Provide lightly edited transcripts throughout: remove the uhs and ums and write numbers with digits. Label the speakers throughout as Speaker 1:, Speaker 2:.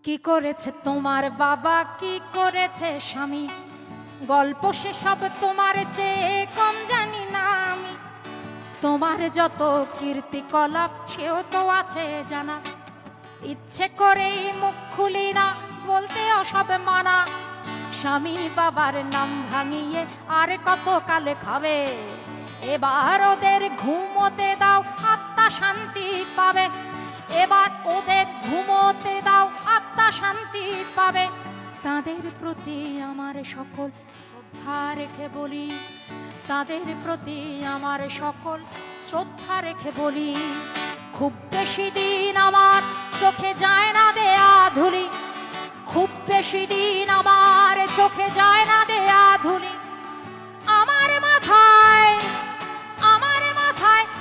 Speaker 1: কি করেছে তোমার বাবা, কি করেছে স্বামী, গল্প সেসব তোমার চেয়ে কম জানি না আমি। তোমার যত কীর্তিকলাপ সেও তো আছে জানা, ইচ্ছে করেই মুখ খুলি না, বলতে অসব মানা। স্বামী বাবার নাম ভাঙিয়ে আর কত কালে খাবে, এবার ওদের ঘুমোতে দাও, আত্মা শান্তি পাবে। এবার ওদের ঘুমোতে দাও, আত্মা শান্তি পাবে। তাদের প্রতি আমার সকল শ্রদ্ধা রেখে বলি, তাদের প্রতি আমার সকল শ্রদ্ধা রেখে বলি, খুব বেশি দিন আমার চোখে যায় না দেয়া ধুলি, খুব বেশি দিন আমার চোখে যায় না দেয়া ধুলি। আমার মাথায়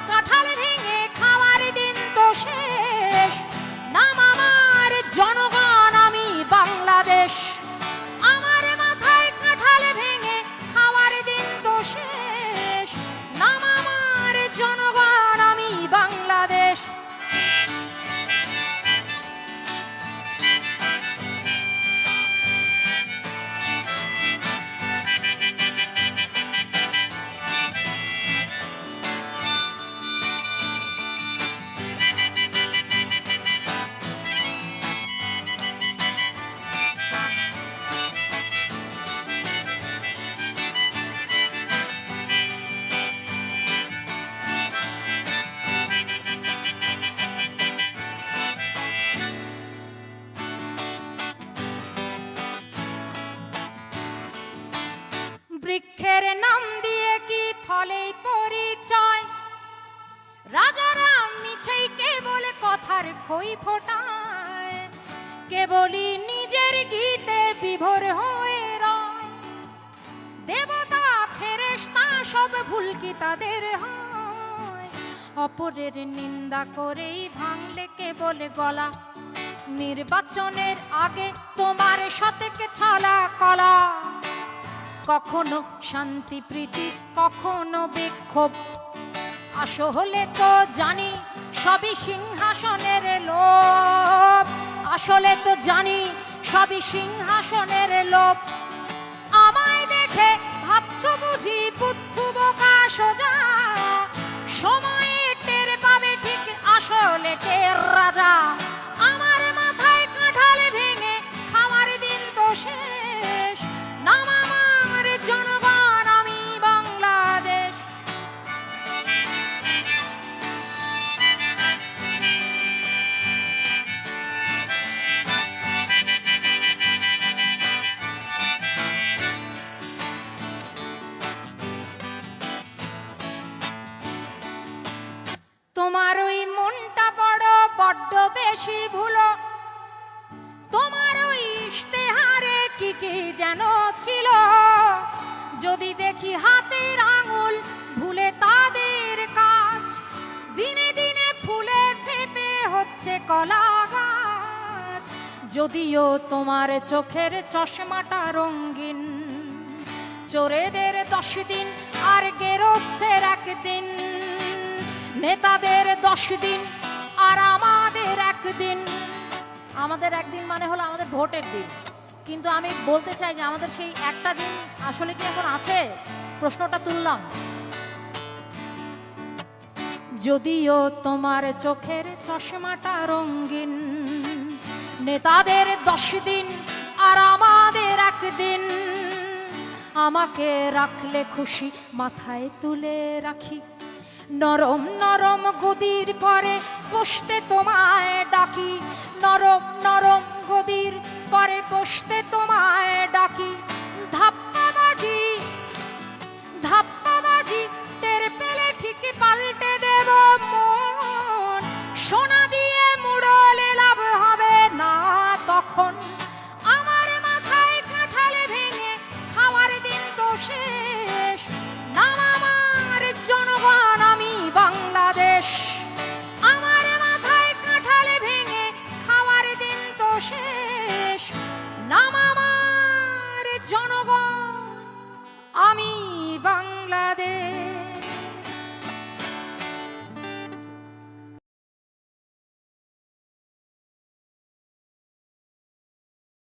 Speaker 1: কাঁঠাল ভেঙে খাওয়ার দিন তো শেষ, নাম আমার জনগণ, আমি বাংলাদেশ। আমার মাথায় কাঁঠাল ভেঙে খাওয়ার দিন তো শেষ, নাম আমার জনগণ, আমি বাংলাদেশ। বৃক্ষের নাম দিয়ে কি ফলে পরিচয়, রাজারা মিছেই কেবল কথার খই ফোটায়, কেবলই নিজের গীতে বিভোর হয়ে রয়। দেবতা ফেরেশতা সব ভুল কি তাদের হয়, অপরের নিন্দা করেই ভাঙলে কেবল গলা। নির্বাচনের আগে তোমার সতেকে ছলা কলা, কখনো শান্তি প্রীতি কখনো বিক্ষোভ, আসলে তো জানি সবই সিংহাসনের লোভ, আসলে তো জানি সবই সিংহাসনের লোভ। আমায় দেখে ভাবছো বুঝি বুদ্ধু বোকা সোজা, সময়ে টের পাবে ঠিক আসলে কে রাজা। আমার মাথায় কাঁঠাল ভেঙে খাওয়ার দিন তো শেষ, নাম আমার জনগণ, আমি বাংলাদেশ। তোমার ওই মনটা বড্ড বেশি ভুলো, তোমার ওই ইশতেহারে কি কি যেন ছিল, যদি দেখি হাতের আঙুল ভুলে তাদের কাজ, দিনে দিনে ফুলে ফেপে হচ্ছে কলা গাছ। যদিও তোমার চোখের চশমাটা রঙিন, চোরেদের 10 দিন আর গেরস্থের 1 দিন, নেতাদের 10 দিন আর আমাদের 1 দিন। আমাদের 1 দিন মানে হলো আমাদের ভোটের দিন, কিন্তু আমি বলতে চাই যে আমাদের সেই একটা দিন আসলে কি এখন আছে, প্রশ্নটা তুললাম। যদিও তোমার চোখের চশমাটা রঙিন, নেতাদের 10 দিন আর আমাদের 1 দিন, আমাকে রাখলে খুশি মাথায় তুলে রাখি, নরম নরম গদির পরে বসতে তোমায় ডাকি, নরম নরম গদির পরে বসতে তোমায় ডাকি।